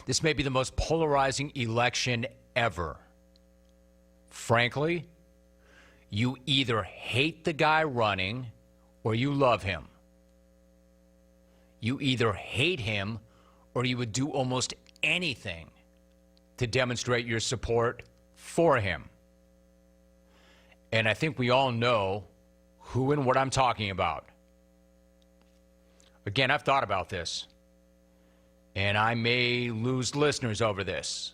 This may be the most polarizing election ever. Frankly, you either hate the guy running or you love him. You either hate him or you would do almost anything to demonstrate your support for him. And I think we all know who and what I'm talking about. Again, I've thought about this, and I may lose listeners over this.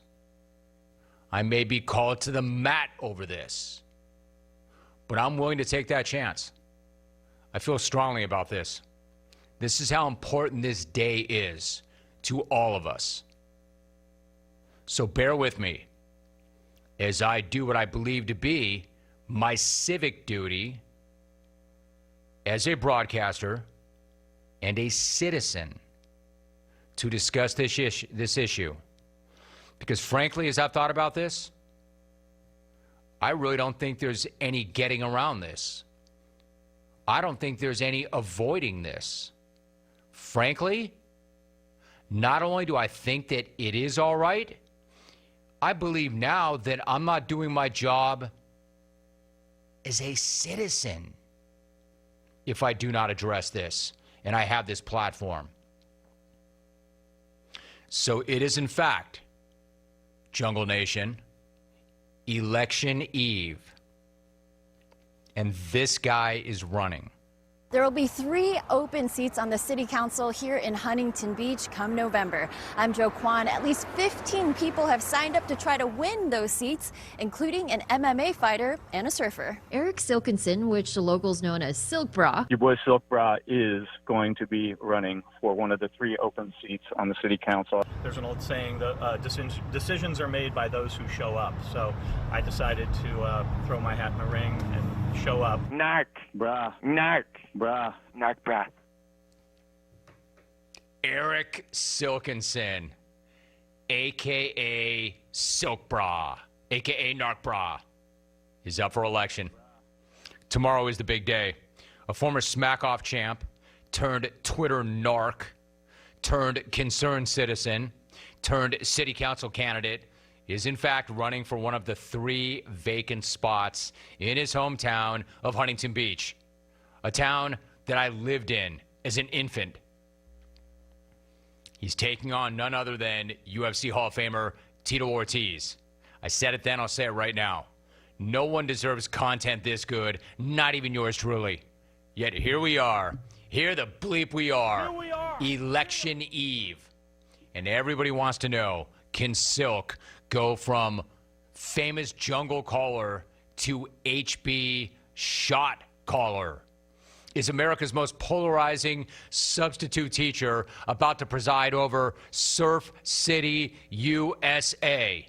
I may be called to the mat over this, but I'm willing to take that chance. I feel strongly about this. This is how important this day is to all of us. So bear with me as I do what I believe to be my civic duty as a broadcaster and a citizen to discuss this issue. Because frankly, as I've thought about this, I really don't think there's any getting around this. I don't think there's any avoiding this. Frankly, not only do I think that it is all right, I believe now that I'm not doing my job as a citizen if I do not address this, and I have this platform. So it is, in fact, Jungle Nation, Election Eve, and this guy is running. There will be 3 open seats on the City Council here in Huntington Beach come November. I'm Jo Kwan. At least 15 people have signed up to try to win those seats, including an MMA fighter and a surfer. Eric Silkinson, which the locals known as Silk Bra. Your boy Silk Bra is going to be running for one of the 3 open seats on the City Council. There's an old saying that decisions are made by those who show up. So I decided to throw my hat in the ring and show up. Narc, brah. Narc, brah. Narc, brah. Eric Silkinson, a.k.a. Silk Bra, a.k.a. Narc Bra, is up for election. Tomorrow is the big day. A former smack-off champ turned Twitter narc, turned concerned citizen, turned city council candidate, is in fact running for one of the 3 vacant spots in his hometown of Huntington Beach, a town that I lived in as an infant. He's taking on none other than UFC Hall of Famer Tito Ortiz. I said it then, I'll say it right now. No one deserves content this good, not even yours truly. Yet here we are. Here the bleep we are. Here we are. Election Eve. And everybody wants to know, can Silk go from famous jungle caller to HB shot caller? Is America's most polarizing substitute teacher about to preside over Surf City, USA?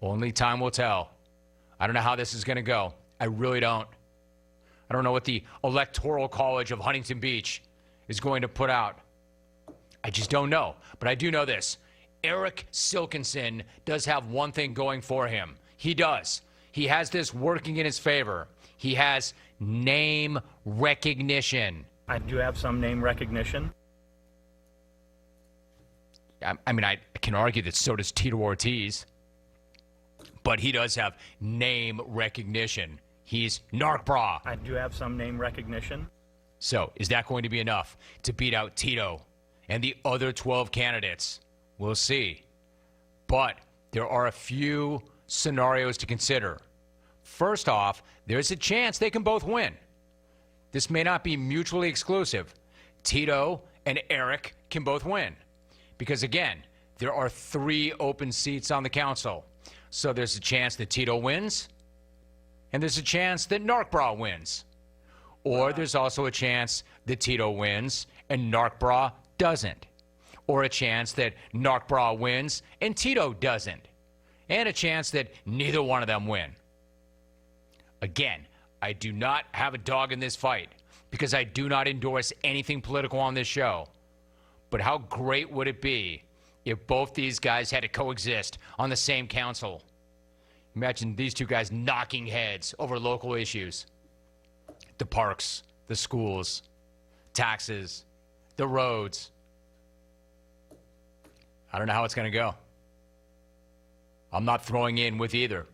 Only time will tell. I don't know how this is going to go. I really don't. I don't know what the Electoral College of Huntington Beach is going to put out. I just don't know. But I do know this. Eric Silkinson does have one thing going for him. He does. He has this working in his favor. He has name recognition. I do have some name recognition. I mean, I can argue that so does Tito Ortiz. But he does have name recognition. He's Narc Bra. I do have some name recognition. So is that going to be enough to beat out Tito and the other 12 candidates? We'll see. But there are a few scenarios to consider. First off, there's a chance they can both win. This may not be mutually exclusive. Tito and Eric can both win. Because again, there are 3 open seats on the council. So there's a chance that Tito wins, and there's a chance that Narc Bra wins. Or there's also a chance that Tito wins and Narc Bra doesn't. Or a chance that Narc Bra wins and Tito doesn't. And a chance that neither one of them win. Again, I do not have a dog in this fight because I do not endorse anything political on this show. But how great would it be if both these guys had to coexist on the same council? Imagine these 2 guys knocking heads over local issues. The parks, the schools, taxes, the roads. I don't know how it's going to go. I'm not throwing in with either.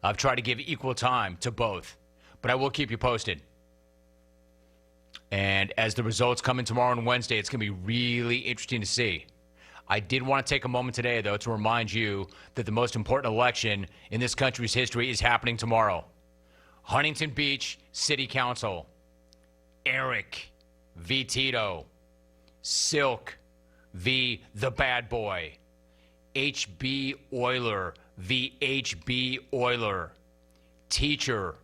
I've tried to give equal time to both, but I will keep you posted. And as the results come in tomorrow and Wednesday, it's going to be really interesting to see. I did want to take a moment today, though, to remind you that the most important election in this country's history is happening tomorrow. Huntington Beach City Council. Eric v. Tito. Silk v. the bad boy. H.B. Euler v. H.B. Euler. Teacher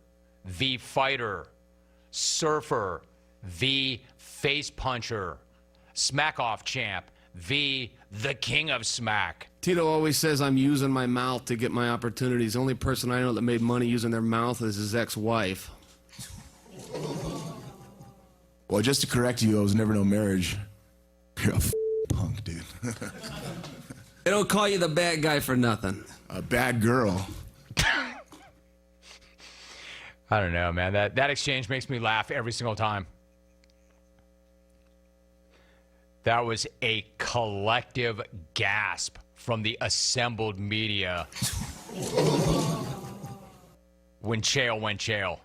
v. fighter. Surfer v. face puncher. Smack-off champ v. the king of smack. Tito always says I'm using my mouth to get my opportunities. The only person I know that made money using their mouth is his ex-wife. Well, just to correct you, I was never no marriage. You're a punk, dude. They don't call you the bad guy for nothing. A bad girl. I don't know, man. That exchange makes me laugh every single time. That was a collective gasp from the assembled media when Chael went Chael.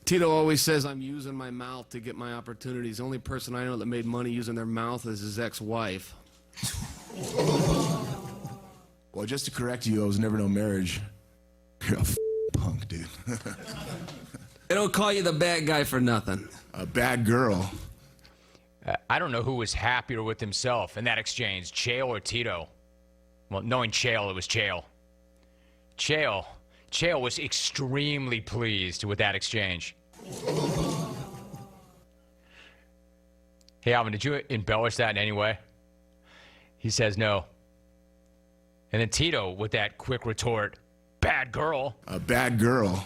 Tito always says I'm using my mouth to get my opportunities. The only person I know that made money using their mouth is his ex-wife. Well, just to correct you, I was never no marriage. You're a punk, dude. They don't call you the bad guy for nothing. A bad girl. I don't know who was happier with himself in that exchange, Chael or Tito. Well, knowing Chael, it was Chael. Chael was extremely pleased with that exchange. Hey, Alvin, did you embellish that in any way? He says no. And then Tito with that quick retort, bad girl. A bad girl.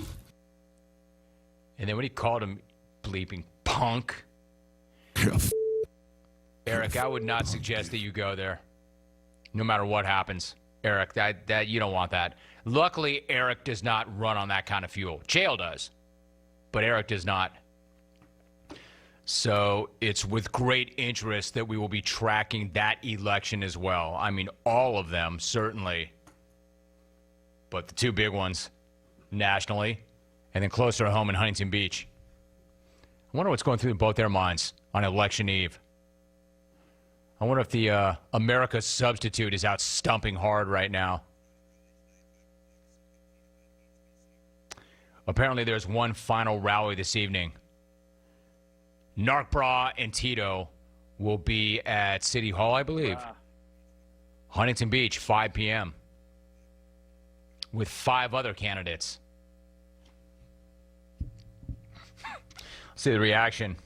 And then when he called him bleeping punk, You're a Eric, I would not suggest that you go there. No matter what happens. Eric, that you don't want that. Luckily, Eric does not run on that kind of fuel. Chael does, but Eric does not. So it's with great interest that we will be tracking that election as well. I mean, all of them, certainly. But the two big ones, nationally, and then closer to home in Huntington Beach. I wonder what's going through both their minds on election eve. I wonder if the America substitute is out stumping hard right now. Apparently, there's one final rally this evening. Narc Bra and Tito will be at City Hall, I believe. Huntington Beach, 5 p.m. with 5 other candidates. See the reaction.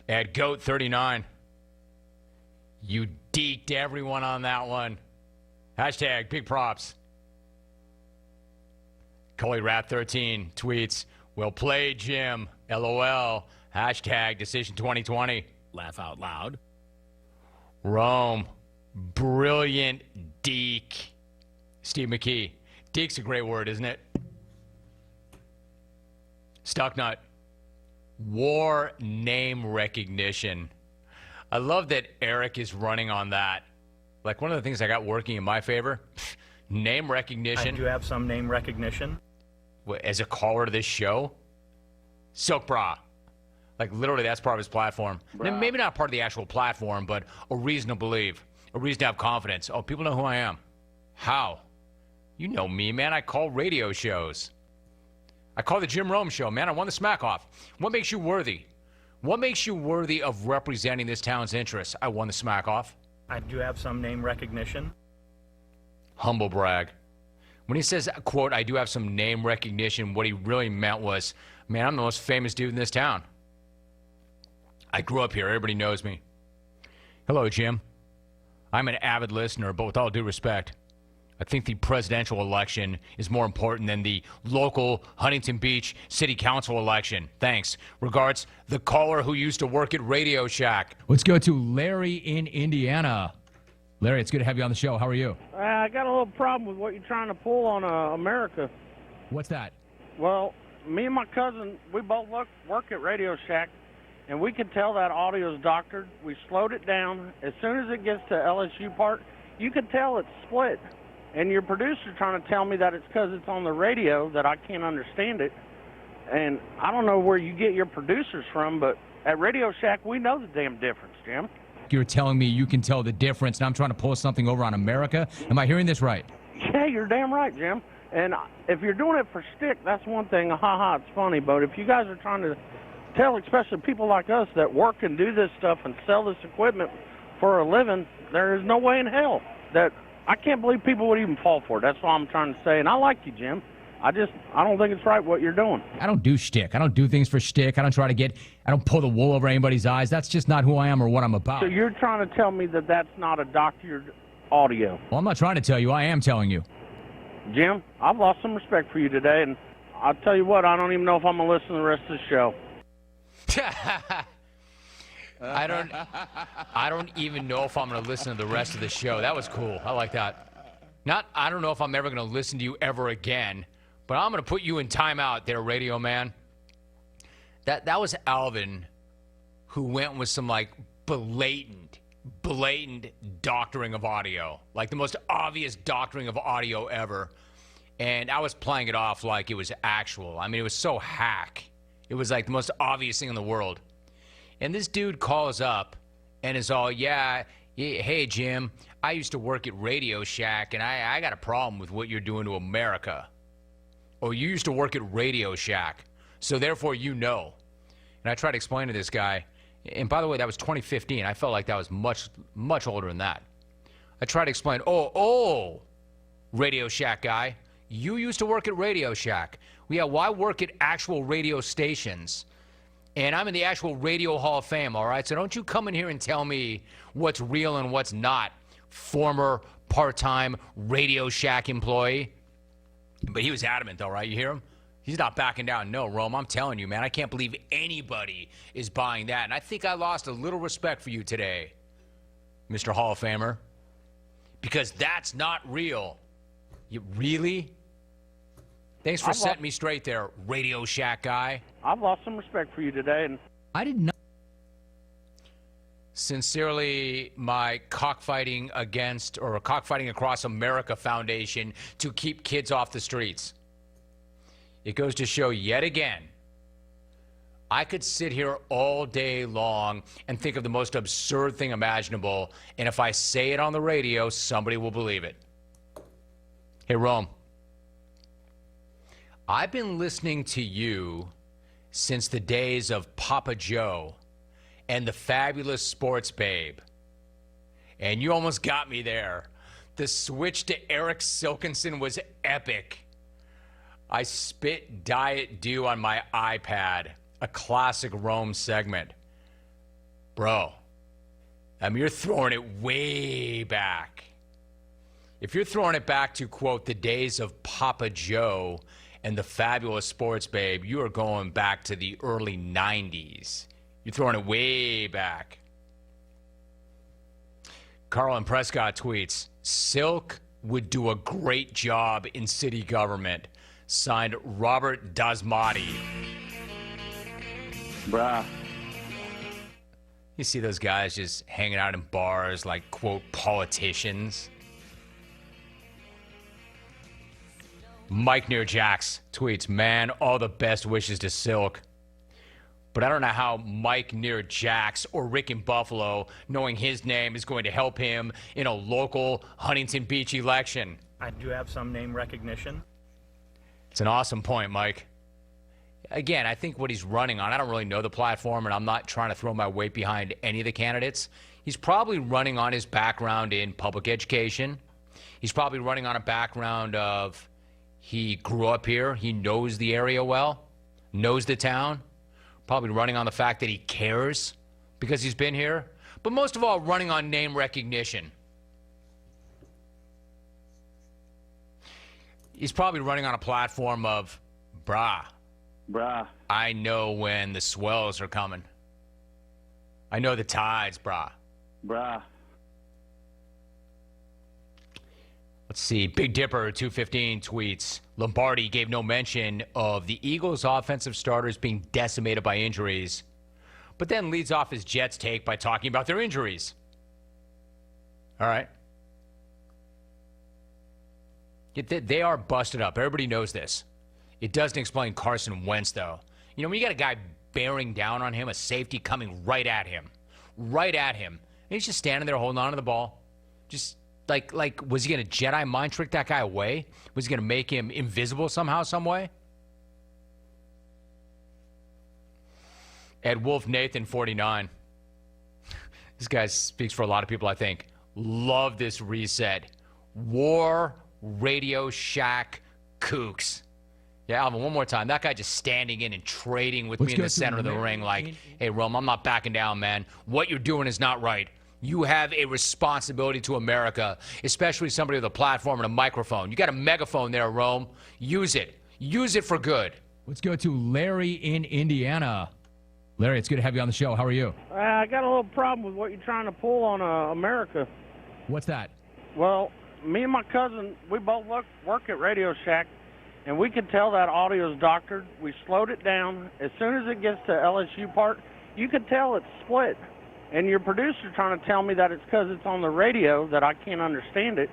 At GOAT39. You deked everyone on that one. Hashtag big props. Coley Rat 13 tweets, well played, Jim. LOL. Hashtag decision 2020. Laugh out loud. Rome. Brilliant deke. Steve McKee. Deke's a great word, isn't it? Stucknut. War name recognition. I love that Eric is running on that. Like, one of the things I got working in my favor, name recognition. I do have some name recognition. As a caller to this show, Silk Bra. Like, literally, that's part of his platform. And maybe not part of the actual platform, but a reason to believe, a reason to have confidence. Oh, people know who I am. How? You know me, man. I call radio shows. I call the Jim Rome show, man. I won the Smack Off. What makes you worthy? What makes you worthy of representing this town's interests? I won the Smack Off. I do have some name recognition. Humble brag. When he says, quote, I do have some name recognition, what he really meant was, man, I'm the most famous dude in this town. I grew up here. Everybody knows me. Hello, Jim. I'm an avid listener, but with all due respect, I think the presidential election is more important than the local Huntington Beach City Council election. Thanks. Regards, the caller who used to work at Radio Shack. Let's go to Larry in Indiana. Larry, it's good to have you on the show. How are you? I got a little problem with what you're trying to pull on America. What's that? Well, me and my cousin, we both work at Radio Shack, and we could tell that audio's doctored. We slowed it down. As soon as it gets to LSU part, you could tell it's split. And your producer trying to tell me that it's because it's on the radio that I can't understand it. And I don't know where you get your producers from, but at Radio Shack, we know the damn difference, Jim. You're telling me you can tell the difference, and I'm trying to pull something over on America? Am I hearing this right? Yeah, you're damn right, Jim. And if you're doing it for stick, that's one thing. Ha ha, it's funny. But if you guys are trying to tell, especially people like us that work and do this stuff and sell this equipment for a living, there is no way in hell that I can't believe people would even fall for it. That's what I'm trying to say. And I like you, Jim. I don't think it's right what you're doing. I don't do shtick. I don't do things for shtick. I don't pull the wool over anybody's eyes. That's just not who I am or what I'm about. So you're trying to tell me that that's not a doctored audio? Well, I'm not trying to tell you. I am telling you. Jim, I've lost some respect for you today, and I'll tell you what, I don't even know if I'm going to listen to the rest of the show. I don't even know if I'm going to listen to the rest of the show. That was cool. I like that. I don't know if I'm ever going to listen to you ever again, but I'm going to put you in timeout there, radio man. That was Alvin, who went with some, like, blatant doctoring of audio. Like, the most obvious doctoring of audio ever. And I was playing it off like it was actual. I mean, it was so hack. It was, like, the most obvious thing in the world. And this dude calls up and is all, yeah, hey, Jim, I used to work at Radio Shack, and I got a problem with what you're doing to America. Or you used to work at Radio Shack, so therefore you know. And I tried to explain to this guy, and by the way, that was 2015. I felt like that was much older than that. I tried to explain, oh, Radio Shack guy, you used to work at Radio Shack. Yeah, well, I work at actual radio stations. And I'm in the actual Radio Hall of Fame, all right? So don't you come in here and tell me what's real and what's not, former part-time Radio Shack employee. But he was adamant, though, right? You hear him? He's not backing down. No, Rome, I'm telling you, man, I can't believe anybody is buying that. And I think I lost a little respect for you today, Mr. Hall of Famer, because that's not real. You really? Thanks for setting me straight there, Radio Shack guy. I've lost some respect for you today. And I did not. Sincerely, my Cockfighting Across America Foundation to keep kids off the streets. It goes to show yet again, I could sit here all day long and think of the most absurd thing imaginable, and if I say it on the radio, somebody will believe it. Hey, Rome. I've been listening to you since the days of Papa Joe and the Fabulous Sports Babe. And you almost got me there. The switch to Eric Silkinson was epic. I spit Diet Dew on my iPad, a classic Rome segment. Bro, I mean, you're throwing it way back. If you're throwing it back to, quote, the days of Papa Joe and the Fabulous Sports Babe, you are going back to the early 90s. You're throwing it way back. Carlin Prescott tweets, Silk would do a great job in city government. Signed, Robert Dasmati. Bruh. You see those guys just hanging out in bars like, quote, politicians. Mike Near Jax tweets, man, all the best wishes to Silk. But I don't know how Mike Near Jax or Rick in Buffalo, knowing his name, is going to help him in a local Huntington Beach election. I do have some name recognition. It's an awesome point, Mike. Again, I think what he's running on, I don't really know the platform, and I'm not trying to throw my weight behind any of the candidates. He's probably running on his background in public education. He's probably running on a background of he grew up here, he knows the area well, knows the town. Probably running on the fact that he cares because he's been here. But most of all, running on name recognition. He's probably running on a platform of, brah, I know when the swells are coming. I know the tides, brah. Let's see. Big Dipper 215 tweets, Lombardi gave no mention of the Eagles' offensive starters being decimated by injuries, but then leads off his Jets take by talking about their injuries. All right. They are busted up. Everybody knows this. It doesn't explain Carson Wentz, though. You know, when you got a guy bearing down on him, a safety coming right at him, and he's just standing there holding on to the ball. Just like was he going to Jedi mind trick that guy away? Was he going to make him invisible somehow, some way? Ed Wolf Nathan, 49. This guy speaks for a lot of people, I think. Love this reset. War Radio Shack kooks. Yeah, Alvin, one more time. That guy just standing in and trading with me in the center of the ring like, hey, Rome, I'm not backing down, man. What you're doing is not right. You have a responsibility to America, especially somebody with a platform and a microphone. You got a megaphone there, Rome. Use it. Use it for good. Let's go to Larry in Indiana. Larry, it's good to have you on the show. How are you? I got a little problem with what you're trying to pull on America. What's that? Well, me and my cousin, we both work at Radio Shack, and we could tell that audio's doctored. We slowed it down. As soon as it gets to LSU part, you could tell it's split. And your producer trying to tell me that it's because it's on the radio that I can't understand it.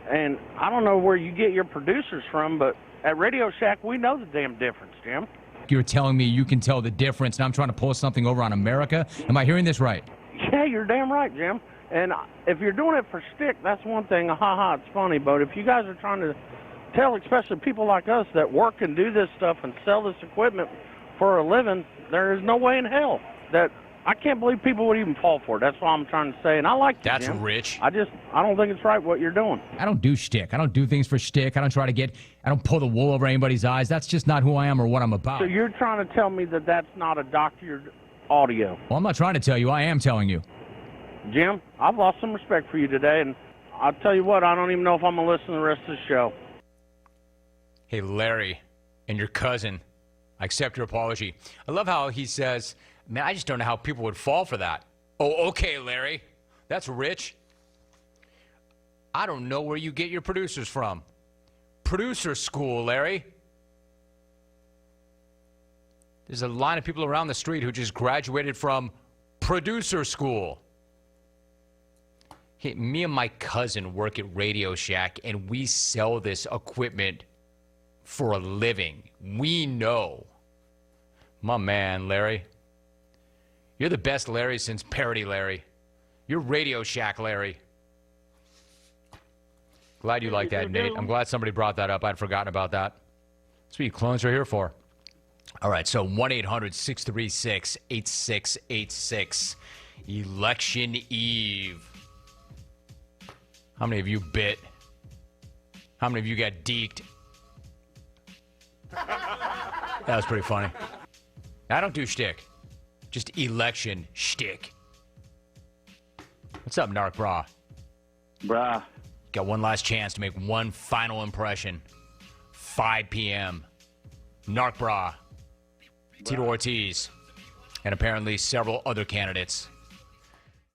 And I don't know where you get your producers from, but at Radio Shack, we know the damn difference, Jim. You're telling me you can tell the difference, and I'm trying to pull something over on America? Am I hearing this right? Yeah, you're damn right, Jim. And if you're doing it for stick, that's one thing. Ha-ha, it's funny. But if you guys are trying to tell, especially people like us that work and do this stuff and sell this equipment for a living, there is no way in hell that I can't believe people would even fall for it. That's what I'm trying to say. And I like you, That's Jim. rich. I don't think it's right what you're doing. I don't do shtick. I don't do things for shtick. I don't pull the wool over anybody's eyes. That's just not who I am or what I'm about. So you're trying to tell me that that's not a doctored audio? Well, I'm not trying to tell you. I am telling you. Jim, I've lost some respect for you today, and I'll tell you what, I don't even know if I'm going to listen to the rest of the show. Hey, Larry, and your cousin, I accept your apology. I love how he says, man, I just don't know how people would fall for that. Oh, okay, Larry. That's rich. I don't know where you get your producers from. Producer school, Larry. There's a line of people around the street who just graduated from producer school. Hey, me and my cousin work at Radio Shack, and we sell this equipment for a living. We know. My man, Larry. You're the best Larry since Parody Larry. You're Radio Shack Larry. Glad you like that, Nate. I'm glad somebody brought that up. I'd forgotten about that. That's what you clones are here for. All right, so 1-800-636-8686. Election Eve. How many of you bit? How many of you got deked? That was pretty funny. I don't do shtick. Just election shtick. What's up, Narc Bra? Brah. Got one last chance to make one final impression. 5 p.m. Narc Bra, Tito Ortiz, and apparently several other candidates.